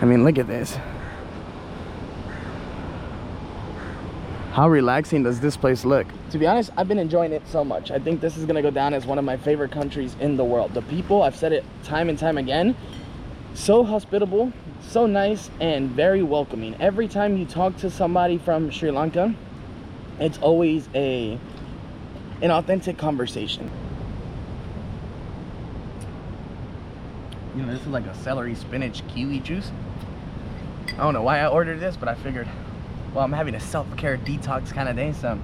I mean, look at this. How relaxing does this place look? To be honest, I've been enjoying it so much. I think this is gonna go down as one of my favorite countries in the world. The people, I've said it time and time again, so hospitable, so nice, and very welcoming. Every time you talk to somebody from Sri Lanka, it's always an authentic conversation. You know, this is like a celery, spinach, kiwi juice. I don't know why I ordered this, but I figured, well, I'm having a self-care detox kind of day, so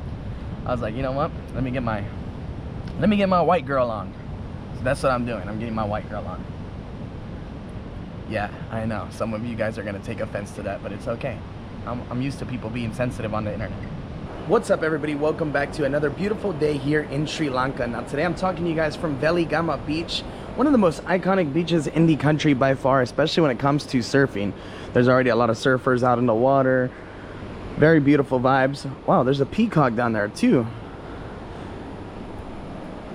I was like, you know what? Let me get my white girl on. So that's what I'm doing. I'm getting my white girl on. Yeah, I know. Some of you guys are gonna take offense to that, but it's okay. I'm used to people being sensitive on the internet. What's up, everybody? Welcome back to another beautiful day here in Sri Lanka. Now today I'm talking to you guys from Weligama beach, one of the most iconic beaches in the country by far, especially when it comes to surfing. There's already a lot of surfers out in the water. Very beautiful vibes. Wow, there's a peacock down there too.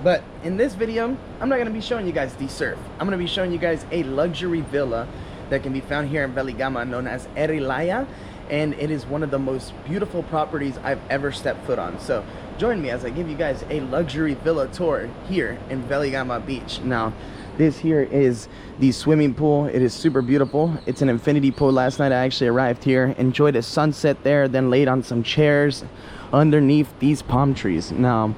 But in this video, I'm not gonna be showing you guys the surf. I'm gonna be showing you guys a luxury villa that can be found here in Weligama, known as Eraeliya, and it is one of the most beautiful properties I've ever stepped foot on. So join me as I give you guys a luxury villa tour here in Weligama beach. Now, this here is the swimming pool. It is super beautiful. It's an infinity pool. Last night I actually arrived here, enjoyed a sunset there, then laid on some chairs underneath these palm trees. Now,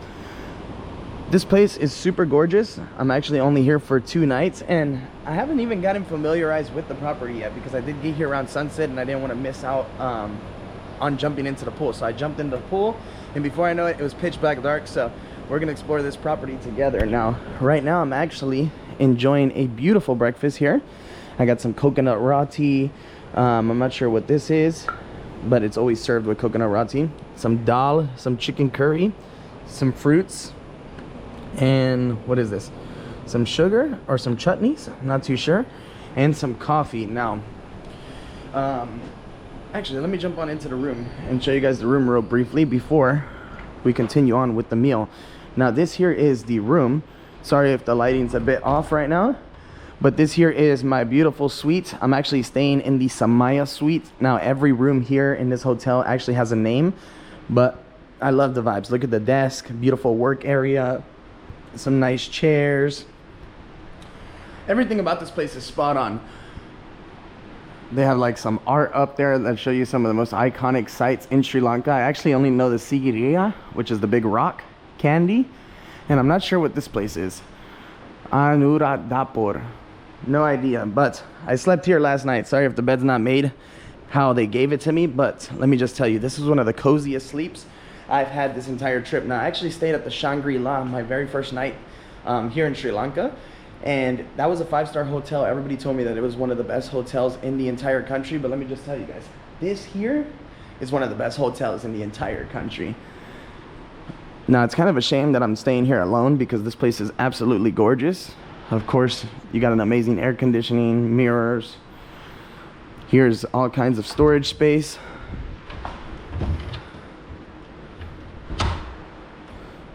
this place is super gorgeous. I'm actually only here for 2 nights, and I haven't even gotten familiarized with the property yet because I did get here around sunset and I didn't want to miss out on jumping into the pool. So I jumped into the pool, and before I know it, it was pitch black dark. So we're gonna explore this property together. Now, right now I'm actually enjoying a beautiful breakfast here. I got some coconut roti. I'm not sure what this is, but it's always served with coconut roti. Some dal, some chicken curry, some fruits, and what is this? Some sugar or some chutneys, I'm not too sure, and some coffee. Now, actually, let me jump on into the room and show you guys the room real briefly before we continue on with the meal. Now, this here is the room. Sorry if the lighting's a bit off right now, but this here is my beautiful suite. I'm actually staying in the Samaya suite. Now, every room here in this hotel actually has a name, but I love the vibes. Look at the desk, beautiful work area, some nice chairs. Everything about this place is spot on. They have like some art up there that show you some of the most iconic sites in Sri Lanka. I actually only know the Sigiriya, which is the big rock candy, and I'm not sure what this place is. Anuradhapur, no idea, but I slept here last night. Sorry if the bed's not made how they gave it to me, but let me just tell you, this is one of the coziest sleeps I've had this entire trip. Now, I actually stayed at the Shangri-La my very first night here in Sri Lanka, and that was a 5-star hotel. Everybody told me that it was one of the best hotels in the entire country, but let me just tell you guys, this here is one of the best hotels in the entire country. Now, it's kind of a shame that I'm staying here alone because this place is absolutely gorgeous. Of course, you got an amazing air conditioning, mirrors. Here's all kinds of storage space.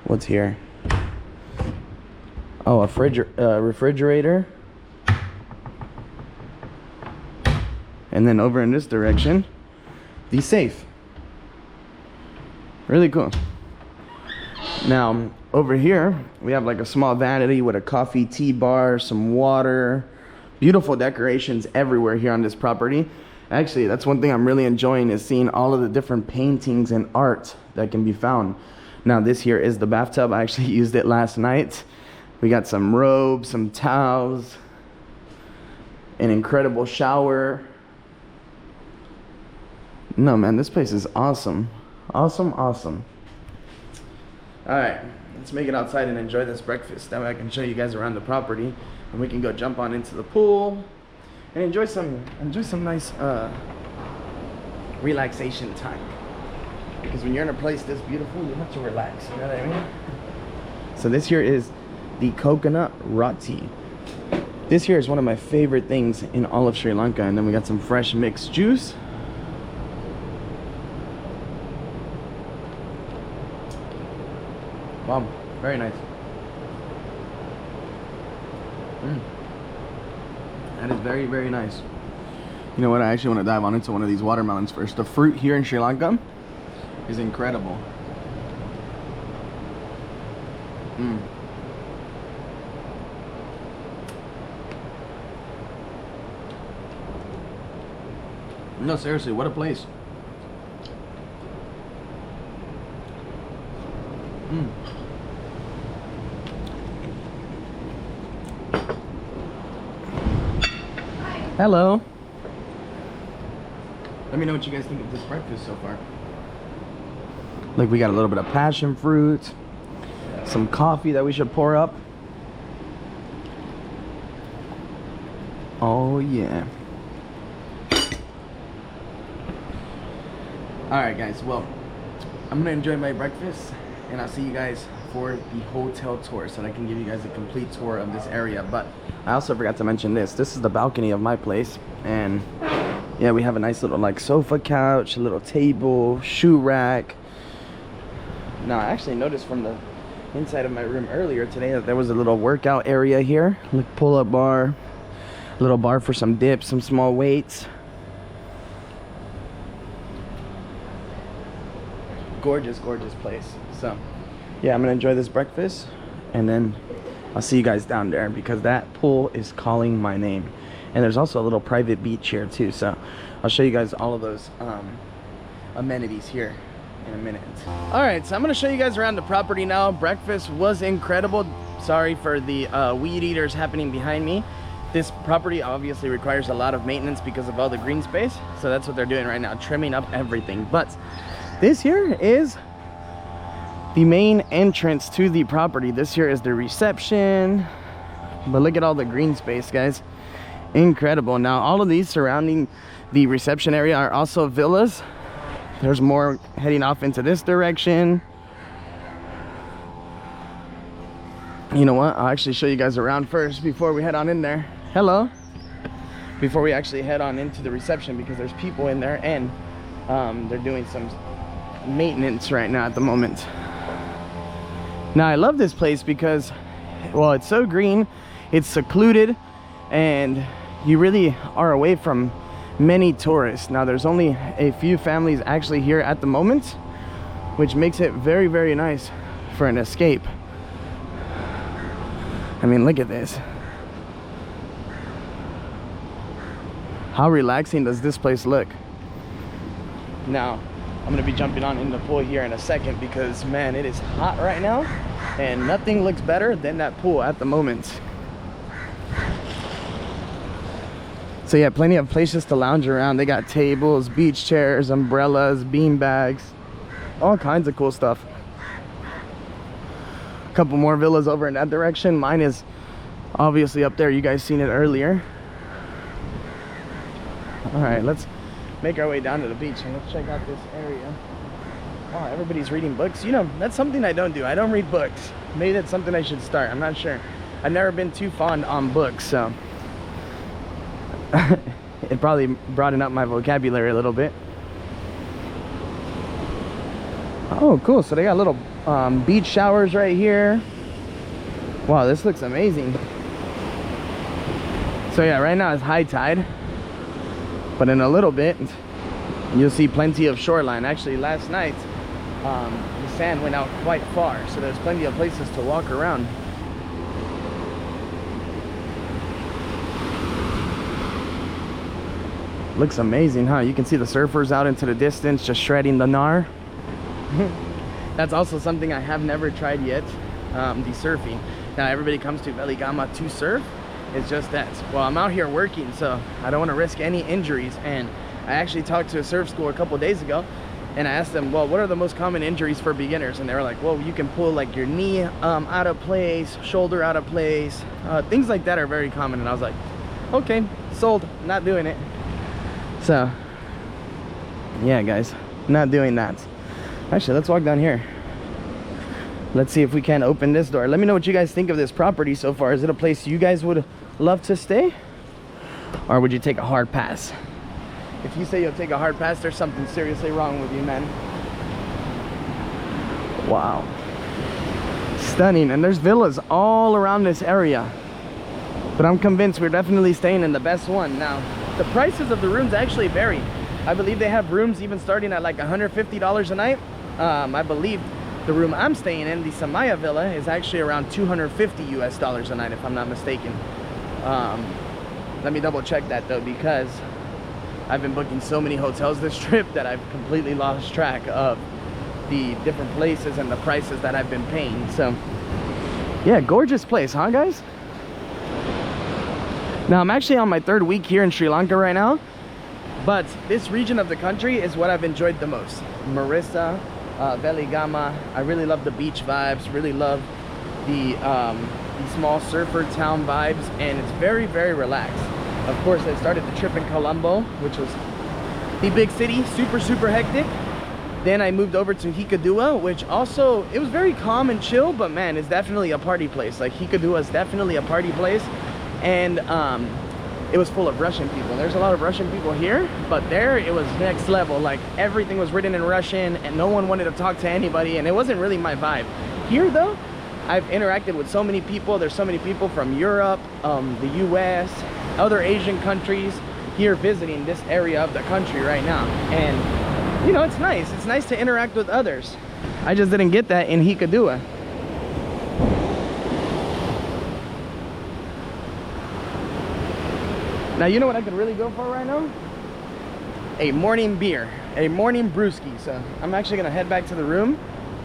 What's here? Oh, a refrigerator. And then over in this direction, the safe. Really cool. Now, over here, we have like a small vanity with a coffee tea bar, some water, beautiful decorations everywhere here on this property. Actually, that's one thing I'm really enjoying, is seeing all of the different paintings and art that can be found. Now, this here is the bathtub. I actually used it last night. We got some robes, some towels, an incredible shower. No, man, this place is awesome. Awesome, awesome. All right, let's make it outside and enjoy this breakfast. That way I can show you guys around the property, and we can go jump on into the pool and enjoy some nice relaxation time. Because when you're in a place this beautiful, you have to relax, you know what I mean? So this here is the coconut roti. This here is one of my favorite things in all of Sri Lanka. And then we got some fresh mixed juice. Wow, very nice. That is very, very nice. You know what? I actually want to dive on into one of these watermelons first. The fruit here in Sri Lanka is incredible. No, seriously, what a place. Hello. Let me know what you guys think of this breakfast so far. Look, we got a little bit of passion fruit, some coffee that we should pour up. Oh yeah. Alright guys, well, I'm gonna enjoy my breakfast and I'll see you guys for the hotel tour so that I can give you guys a complete tour of this area. But I also forgot to mention this. This is the balcony of my place, and yeah, we have a nice little like sofa couch, a little table, shoe rack. Now I actually noticed from the inside of my room earlier today that there was a little workout area here. Like pull-up bar, a little bar for some dips, some small weights. Gorgeous, gorgeous place. So yeah, I'm gonna enjoy this breakfast and then I'll see you guys down there because that pool is calling my name. And there's also a little private beach here too, so I'll show you guys all of those amenities here in a minute. All right, so I'm gonna show you guys around the property now. Breakfast was incredible. Sorry for the weed eaters happening behind me. This property obviously requires a lot of maintenance because of all the green space, so that's what they're doing right now, trimming up everything. But this here is the main entrance to the property. This here is the reception, but look at all the green space, guys. Incredible. Now all of these surrounding the reception area are also villas. There's more heading off into this direction. You know what, I'll actually show you guys around first before we head on in there. Hello. Before we actually head on into the reception, because there's people in there and they're doing some maintenance right now at the moment. Now I love this place because, well, it's so green, it's secluded, and you really are away from many tourists. Now there's only a few families actually here at the moment, which makes it very, very nice for an escape. I mean, look at this. How relaxing does this place look? Now I'm gonna be jumping on in the pool here in a second because, man, it is hot right now and nothing looks better than that pool at the moment. So yeah, plenty of places to lounge around. They got tables, beach chairs, umbrellas, bean bags, all kinds of cool stuff. A couple more villas over in that direction. Mine is obviously up there. You guys seen it earlier. All right, let's make our way down to the beach and let's check out this area. Oh, everybody's reading books. You know, that's something I don't do. I don't read books. Maybe that's something I should start. I'm not sure. I've never been too fond on books, so it probably broadened up my vocabulary a little bit. Oh, cool. So they got little beach showers right here. Wow, this looks amazing. So yeah, right now it's high tide, but in a little bit you'll see plenty of shoreline. Actually, last night the sand went out quite far, so there's plenty of places to walk around. Looks amazing, huh? You can see the surfers out into the distance just shredding the gnar. That's also something I have never tried yet, the surfing. Now everybody comes to Weligama to surf. It's just that, well, I'm out here working, so I don't want to risk any injuries. And I actually talked to a surf school a couple days ago, and I asked them, well, what are the most common injuries for beginners? And they were like, well, you can pull like your knee out of place, shoulder out of place, things like that are very common. And I was like, okay, sold, not doing it. So yeah, guys, not doing that. Actually, let's walk down here. Let's see if we can open this door. Let me know what you guys think of this property so far. Is it a place you guys would love to stay, or would you take a hard pass? If you say you'll take a hard pass, there's something seriously wrong with you, man. Wow, stunning. And there's villas all around this area, but I'm convinced we're definitely staying in the best one. Now the prices of the rooms actually vary. I believe they have rooms even starting at like $150 a night. I believe the room I'm staying in, the Samaya Villa, is actually around 250 US dollars a night, if I'm not mistaken. Let me double check that though, because I've been booking so many hotels this trip that I've completely lost track of the different places and the prices that I've been paying. So yeah, gorgeous place, huh guys? Now I'm actually on my 3rd week here in Sri Lanka right now, but this region of the country is what I've enjoyed the most. Marissa, Weligama. I really love the beach vibes, really love the small surfer town vibes, and it's very, very relaxed. Of course, I started the trip in Colombo, which was the big city, super, super hectic. Then I moved over to Hikkaduwa, which also, it was very calm and chill, but man, it's definitely a party place. Like, Hikkaduwa is definitely a party place. And it was full of Russian people. There's a lot of Russian people here, but there it was next level. Like, everything was written in Russian and no one wanted to talk to anybody, and it wasn't really my vibe. Here though, I've interacted with so many people. There's so many people from Europe, the US, other Asian countries here visiting this area of the country right now. And you know, it's nice. It's nice to interact with others. I just didn't get that in Hikkaduwa. Now, you know what I could really go for right now? A morning beer, a morning brewski. So I'm actually gonna head back to the room,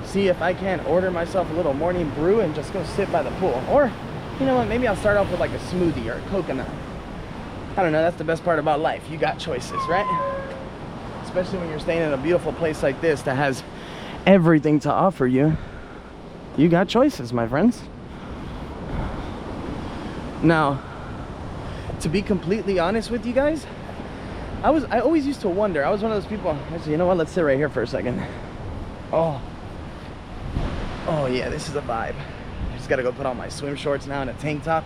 see if I can order myself a little morning brew and just go sit by the pool. Or, you know what, maybe I'll start off with like a smoothie or a coconut. I don't know, that's the best part about life. You got choices, right? Especially when you're staying in a beautiful place like this that has everything to offer you. You got choices, my friends. Now, to be completely honest with you guys, I always used to wonder. I was one of those people. Actually, you know what? Let's sit right here for a second. Oh yeah, this is a vibe. I just gotta go put on my swim shorts now and a tank top.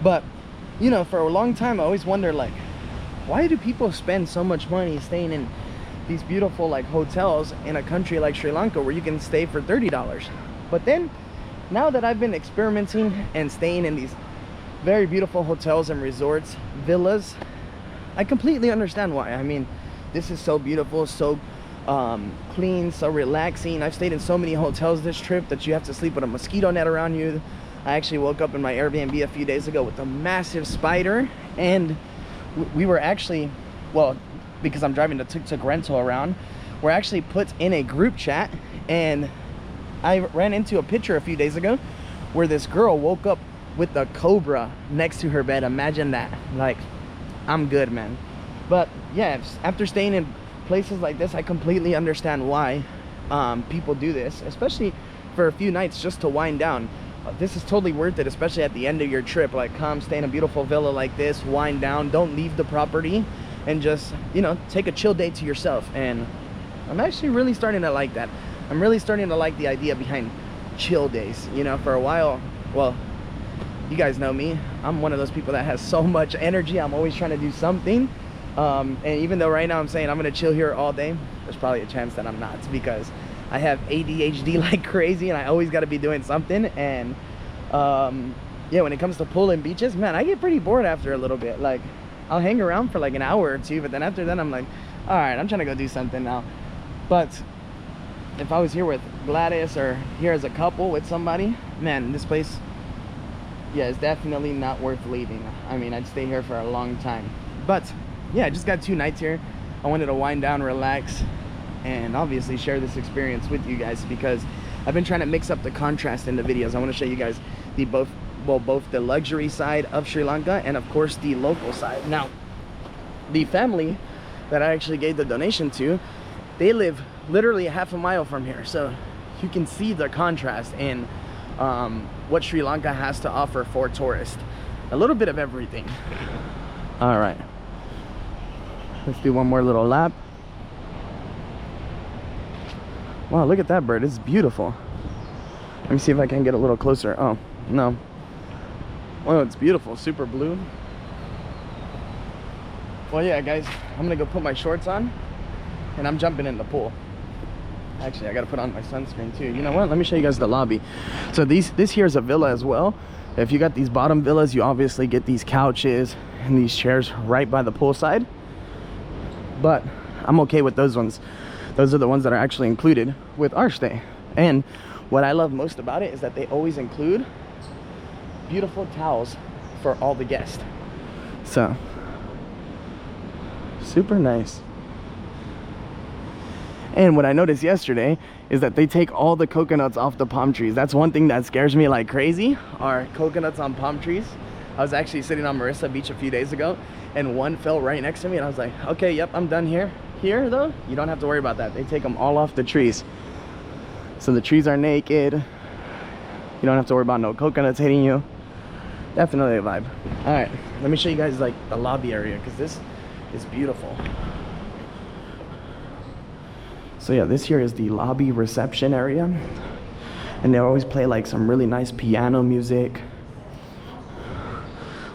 But you know, for a long time I always wondered, like, why do people spend so much money staying in these beautiful like hotels in a country like Sri Lanka where you can stay for $30? But then, now that I've been experimenting and staying in these very beautiful hotels and resorts, villas, I completely understand why. I mean, this is so beautiful, so clean, so relaxing. I've stayed in so many hotels this trip that you have to sleep with a mosquito net around you. I actually woke up in my Airbnb a few days ago with a massive spider, and we were actually, well, because I'm driving the tuk-tuk rental around, we're actually put in a group chat, and I ran into a picture a few days ago where this girl woke up with a cobra next to her bed. Imagine that. Like, I'm good, man. But yeah, after staying in places like this, I completely understand why people do this, especially for a few nights just to wind down. This is totally worth it, especially at the end of your trip. Like, come stay in a beautiful villa like this, wind down, don't leave the property, and just, you know, take a chill day to yourself. And I'm actually really starting to like that. I'm really starting to like the idea behind chill days. You know, for a while, well, you guys know me, I'm one of those people that has so much energy. I'm always trying to do something, and even though right now I'm saying I'm gonna chill here all day, there's probably a chance that I'm not, because I have ADHD like crazy and I always got to be doing something. And yeah, when it comes to pool and beaches, man, I get pretty bored after a little bit. Like, I'll hang around for like an hour or two, but then after that I'm like, all right, I'm trying to go do something now. But if I was here with Gladys or here as a couple with somebody, man, this place, yeah, it's definitely not worth leaving. I mean, I'd stay here for a long time. But yeah, I just got 2 nights here. I wanted to wind down, relax, and obviously share this experience with you guys, because I've been trying to mix up the contrast in the videos. I want to show you guys the both the luxury side of Sri Lanka and of course the local side. Now, the family that I actually gave the donation to, they live literally half a mile from here, so you can see the contrast in what Sri Lanka has to offer for tourists. A little bit of everything. All right, let's do one more little lap. Wow, look at that bird. It's beautiful. Let me see if I can get a little closer. Oh, no. Wow, it's beautiful. Super blue. Well, yeah, guys, I'm gonna go put my shorts on and I'm jumping in the pool. Actually, I gotta put on my sunscreen too. You know what? Let me show you guys the lobby. So this here is a villa as well. If you got these bottom villas, you obviously get these couches and these chairs right by the poolside. But I'm okay with those ones. Those are the ones that are actually included with our stay. And what I love most about it is that they always include beautiful towels for all the guests. So, super nice. And what I noticed yesterday is that they take all the coconuts off the palm trees. That's one thing that scares me like crazy, are coconuts on palm trees. I was actually sitting on Marissa Beach a few days ago, and one fell right next to me, and I was like, okay, yep, I'm done here. Here, though, you don't have to worry about that. They take them all off the trees. So the trees are naked. You don't have to worry about no coconuts hitting you. Definitely a vibe. All right, let me show you guys like the lobby area, because this is beautiful. So yeah, this here is the lobby reception area, and they always play like some really nice piano music.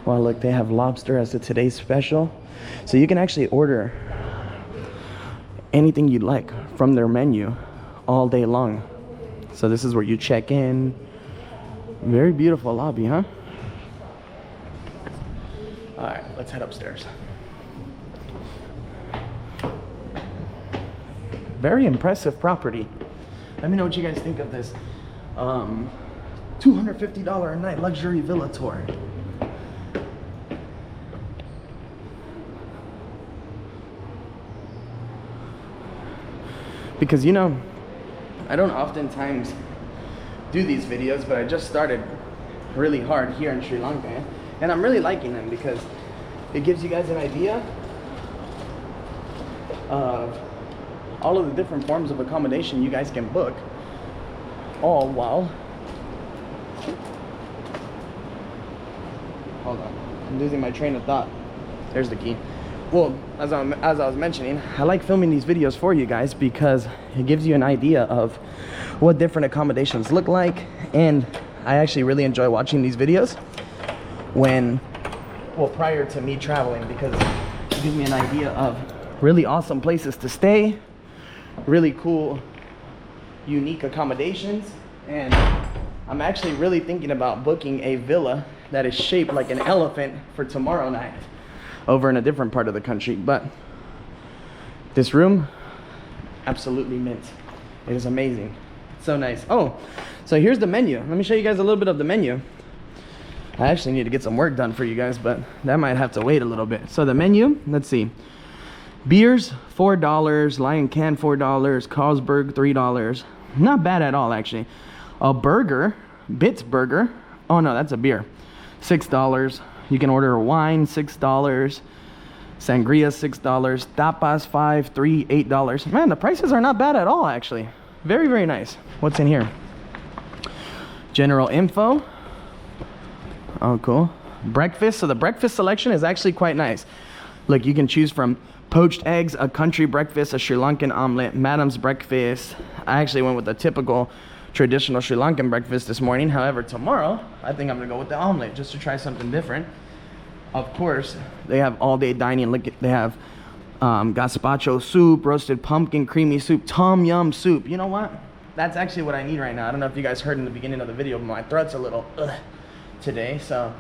Wow, look, they have lobster as a today's special. So you can actually order anything you'd like from their menu all day long. So this is where you check in. Very beautiful lobby, huh? All right, let's head upstairs. Very impressive property. Let me know what you guys think of this $250 a night luxury villa tour. Because, you know, I don't oftentimes do these videos, but I just started really hard here in Sri Lanka, and I'm really liking them because it gives you guys an idea of all of the different forms of accommodation you guys can book, all while, hold on, I'm losing my train of thought. There's the key. Well, as I was mentioning, I like filming these videos for you guys because it gives you an idea of what different accommodations look like, and I actually really enjoy watching these videos prior to me traveling, because it gives me an idea of really awesome places to stay, really cool, unique accommodations, and I'm actually really thinking about booking a villa that is shaped like an elephant for tomorrow night over in a different part of the country. But this room, absolutely mint. It is amazing. It's so nice. Oh, so here's the menu. Let me show you guys a little bit of the menu. I actually need to get some work done for you guys, but that might have to wait a little bit. So the menu, let's see. Beers, $4. Lion Can, $4. Carlsberg, $3. Not bad at all, actually. A burger, Bits Burger. Oh no, that's a beer. $6. You can order a wine, $6. Sangria, $6. Tapas, $5, $3, $8. Man, the prices are not bad at all, actually. Very, very nice. What's in here? General info. Oh, cool. Breakfast. So the breakfast selection is actually quite nice. Look, you can choose from poached eggs, a country breakfast, a Sri Lankan omelet, madam's breakfast. I actually went with the typical traditional Sri Lankan breakfast this morning. However, tomorrow, I think I'm gonna go with the omelet just to try something different. Of course, they have all day dining. Look, they have gazpacho soup, roasted pumpkin, creamy soup, tom yum soup. You know what? That's actually what I need right now. I don't know if you guys heard in the beginning of the video, but my throat's a little today, so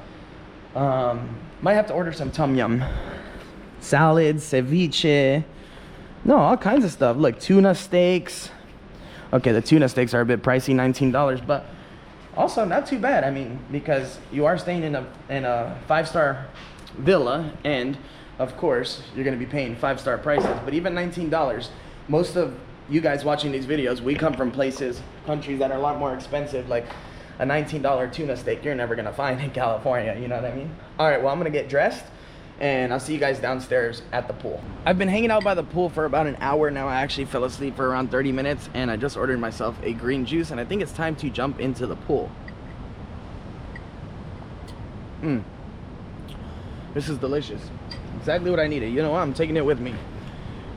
might have to order some tom yum. Salads, ceviche, no, all kinds of stuff. Look, tuna steaks. Okay, the tuna steaks are a bit pricey, $19, but also not too bad. I mean, because you are staying in a 5-star villa, and of course you're going to be paying 5-star prices. But even $19, most of you guys watching these videos, we come from countries that are a lot more expensive. Like a $19 tuna steak you're never going to find in California, you know what I mean? All right, well, I'm going to get dressed, and I'll see you guys downstairs at the pool. I've been hanging out by the pool for about an hour now. I actually fell asleep for around 30 minutes, and I just ordered myself a green juice, and I think it's time to jump into the pool. This is delicious. Exactly what I needed. You know what? I'm taking it with me.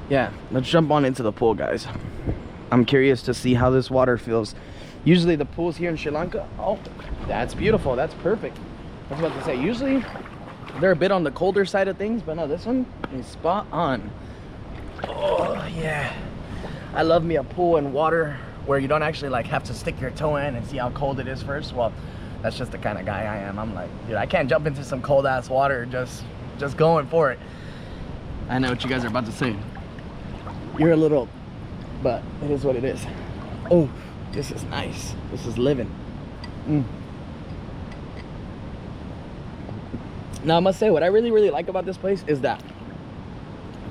Yeah, let's jump on into the pool, guys. I'm curious to see how this water feels. Usually the pools here in Sri Lanka, oh, that's beautiful. That's perfect. I was about to say, usually they're a bit on the colder side of things, but no, this one is spot on. Oh yeah, I love me a pool and water where you don't actually like have to stick your toe in and see how cold it is first. Well, That's just the kind of guy I am. I'm like, dude, I can't jump into some cold ass water just going for it. I know what you guys are about to say. You're a little, but it is what it is. Oh, this is nice. This is living. Now I must say, what I really like about this place is that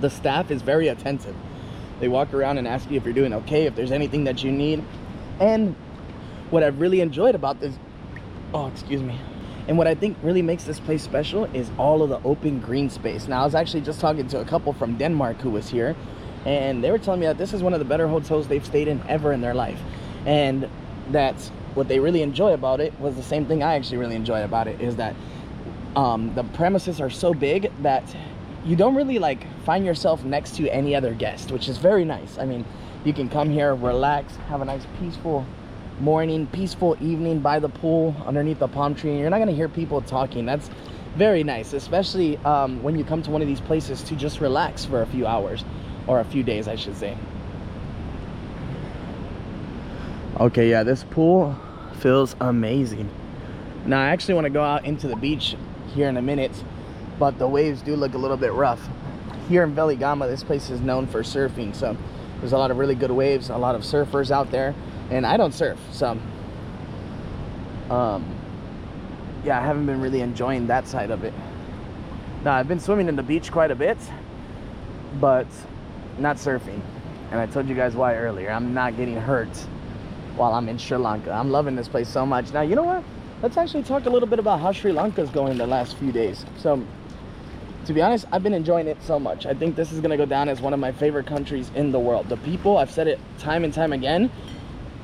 the staff is very attentive. They walk around and ask you if you're doing okay, if there's anything that you need. And what I've really enjoyed about this, oh, excuse me. And what I think really makes this place special is all of the open green space. Now, I was actually just talking to a couple from Denmark who was here, and they were telling me that this is one of the better hotels they've stayed in ever in their life. And that's what they really enjoy about it was the same thing I actually really enjoy about it, is that the premises are so big that you don't really like find yourself next to any other guest, which is very nice. I mean, you can come here, relax, have a nice peaceful morning, peaceful evening by the pool underneath the palm tree, and you're not going to hear people talking. That's very nice, especially when you come to one of these places to just relax for a few hours, or a few days I should say. Okay, yeah, this pool feels amazing. Now I actually want to go out into the beach here in a minute, but the waves do look a little bit rough. Here in Weligama, this place is known for surfing, so there's a lot of really good waves, a lot of surfers out there. And I don't surf, so yeah, I haven't been really enjoying that side of it. Now, I've been swimming in the beach quite a bit, but not surfing. And I told you guys why earlier. I'm not getting hurt while I'm in Sri Lanka. I'm loving this place so much. Now, you know what? Let's actually talk a little bit about how Sri Lanka's going the last few days. So, to be honest, I've been enjoying it so much. I think this is gonna go down as one of my favorite countries in the world. The people, I've said it time and time again,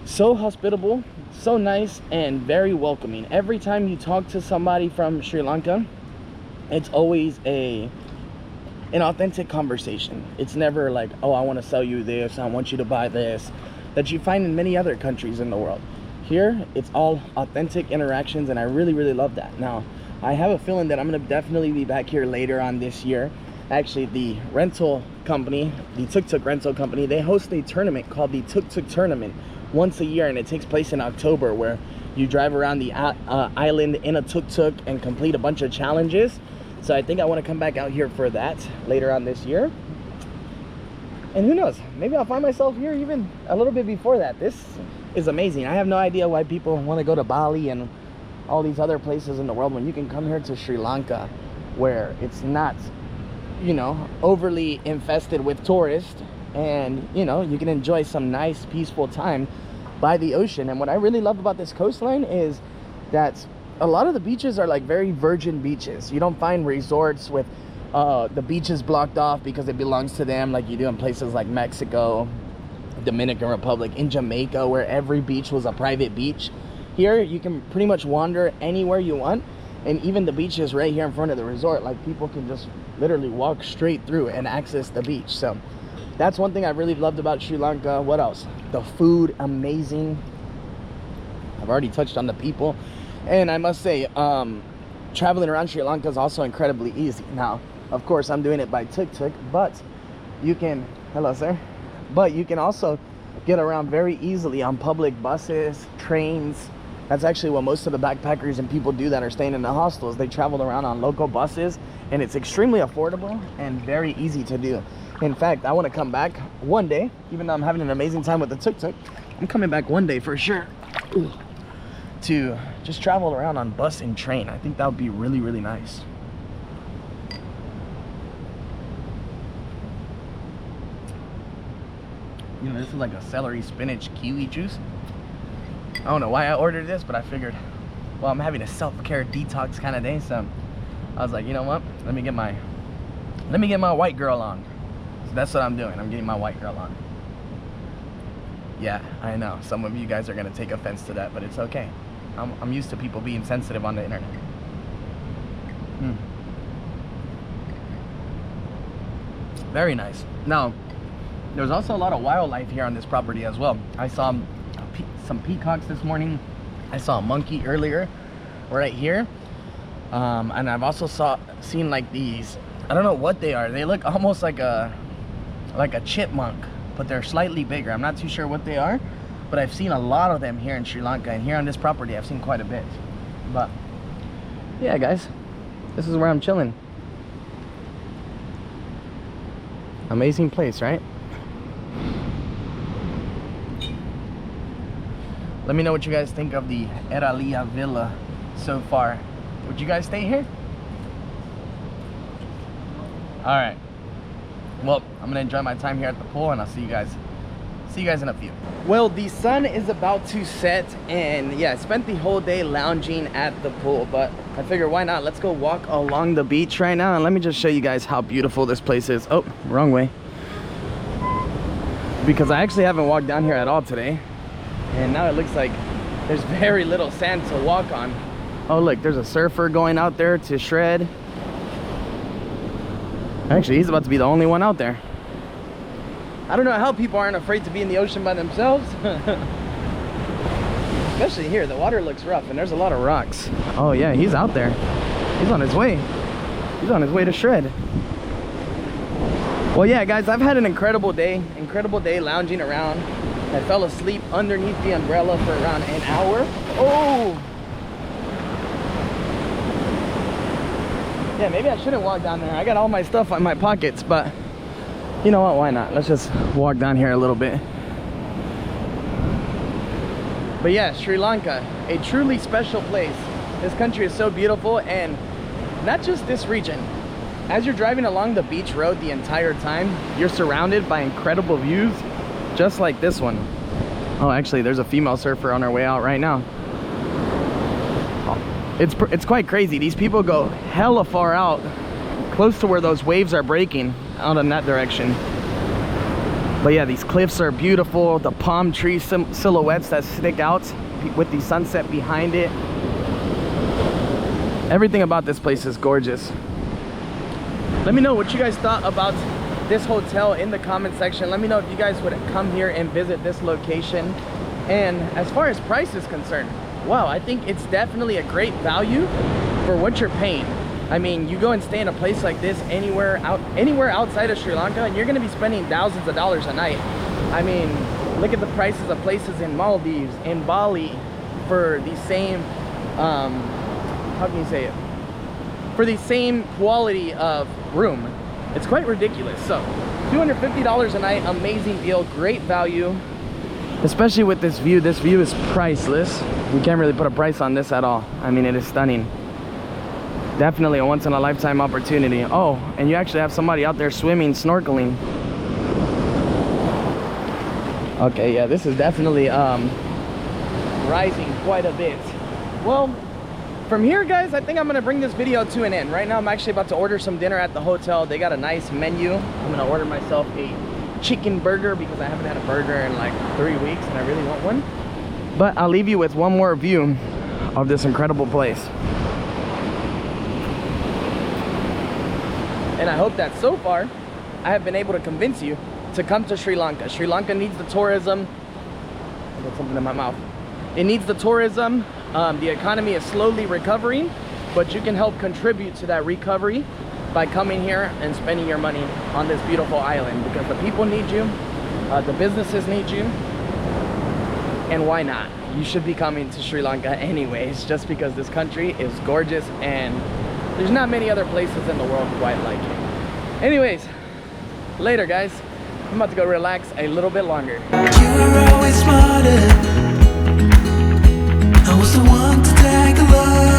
so hospitable, so nice, and very welcoming. Every time you talk to somebody from Sri Lanka, it's always an authentic conversation. It's never like, oh, I want to sell you this, I want you to buy this, that you find in many other countries in the world. Here, it's all authentic interactions, and I really love that. Now, I have a feeling that I'm going to definitely be back here later on this year. Actually, the rental company, the tuk-tuk rental company, they host a tournament called the tuk-tuk tournament once a year, and it takes place in October, where you drive around the island in a tuk-tuk and complete a bunch of challenges. So I think I want to come back out here for that later on this year. And who knows, maybe I'll find myself here even a little bit before that. This is amazing. I have no idea why people want to go to Bali and all these other places in the world when you can come here to Sri Lanka, where it's not, you know, overly infested with tourists, and you know, you can enjoy some nice peaceful time by the ocean. And what I really love about this coastline is that a lot of the beaches are like very virgin beaches. You don't find resorts with the beaches blocked off because it belongs to them, like you do in places like Mexico, Dominican Republic, in Jamaica, where every beach was a private beach. Here you can pretty much wander anywhere you want, and even the beaches right here in front of the resort, like people can just literally walk straight through and access the beach. So that's one thing I really loved about Sri Lanka. What else? The food, amazing. I've already touched on the people. And I must say, traveling around Sri Lanka is also incredibly easy. Now, of course, I'm doing it by tuk-tuk, but you can, hello, sir. But you can also get around very easily on public buses, trains. That's actually what most of the backpackers and people do that are staying in the hostels. They travel around on local buses, and it's extremely affordable and very easy to do. In fact, I want to come back one day, even though I'm having an amazing time with the tuk-tuk. I'm coming back one day for sure to just travel around on bus and train. I think that would be really nice. You know, this is like a celery, spinach, kiwi juice. I don't know why I ordered this, but I figured, well, I'm having a self-care detox kind of day, so I was like, you know what? Let me get my white girl on. So that's what I'm doing. I'm getting my white girl on. Yeah, I know. Some of you guys are gonna take offense to that, but it's okay. I'm used to people being sensitive on the internet. Very nice. Now, there's also a lot of wildlife here on this property as well. I saw some peacocks this morning. I saw a monkey earlier, right here. And I've also seen like these, I don't know what they are. They look almost like a chipmunk, but they're slightly bigger. I'm not too sure what they are, but I've seen a lot of them here in Sri Lanka, and here on this property I've seen quite a bit. But yeah, guys, this is where I'm chilling. Amazing place, right? Let me know what you guys think of the Eraeliya Villa so far. Would you guys stay here? All right. Well, I'm gonna enjoy my time here at the pool, and I'll see you guys in a few. Well, the sun is about to set, and yeah, I spent the whole day lounging at the pool, but I figured why not? Let's go walk along the beach right now, and let me just show you guys how beautiful this place is. Oh, wrong way. Because I actually haven't walked down here at all today, and now it looks like there's very little sand to walk on. Oh look, there's a surfer going out there to shred. Actually, he's about to be the only one out there. I don't know how people aren't afraid to be in the ocean by themselves. Especially here, the water looks rough and there's a lot of rocks. Oh yeah, he's out there. He's on his way. He's on his way to shred. Well yeah guys, I've had an incredible day lounging around. I fell asleep underneath the umbrella for around an hour. Oh! Yeah, maybe I shouldn't walk down there. I got all my stuff in my pockets, but you know what, why not? Let's just walk down here a little bit. But yeah, Sri Lanka, a truly special place. This country is so beautiful, and not just this region. As you're driving along the beach road the entire time, you're surrounded by incredible views, just like this one. Oh, actually, there's a female surfer on her way out right now. It's quite crazy. These people go hella far out, close to where those waves are breaking, out in that direction. But yeah, these cliffs are beautiful. The palm tree silhouettes that stick out with the sunset behind it. Everything about this place is gorgeous. Let me know what you guys thought about this hotel in the comment section. Let me know if you guys would come here and visit this location. And as far as price is concerned, wow, I think it's definitely a great value for what you're paying. I mean, you go and stay in a place like this anywhere outside of Sri Lanka, and you're going to be spending thousands of dollars a night. I mean, look at the prices of places in Maldives, in Bali, for the same, how can you say it? For the same quality of room. It's quite ridiculous. So, $250 a night, amazing deal, great value. Especially with this view. This view is priceless. We can't really put a price on this at all. I mean, it is stunning. Definitely a once-in-a-lifetime opportunity. Oh, and you actually have somebody out there swimming, snorkeling. Okay, yeah, this is definitely rising quite a bit. Well, from here, guys, I think I'm gonna bring this video to an end. Right now, I'm actually about to order some dinner at the hotel. They got a nice menu. I'm gonna order myself a chicken burger because I haven't had a burger in like 3 weeks and I really want one. But I'll leave you with one more view of this incredible place. And I hope that so far, I have been able to convince you to come to Sri Lanka. Sri Lanka needs the tourism. I got something in my mouth. It needs the tourism. The economy is slowly recovering, but you can help contribute to that recovery by coming here and spending your money on this beautiful island, because the people need you, the businesses need you, and why not? You should be coming to Sri Lanka anyways, just because this country is gorgeous and there's not many other places in the world quite like it. Anyways, later guys. I'm about to go relax a little bit longer. You were always smarter. I was the one to tag along.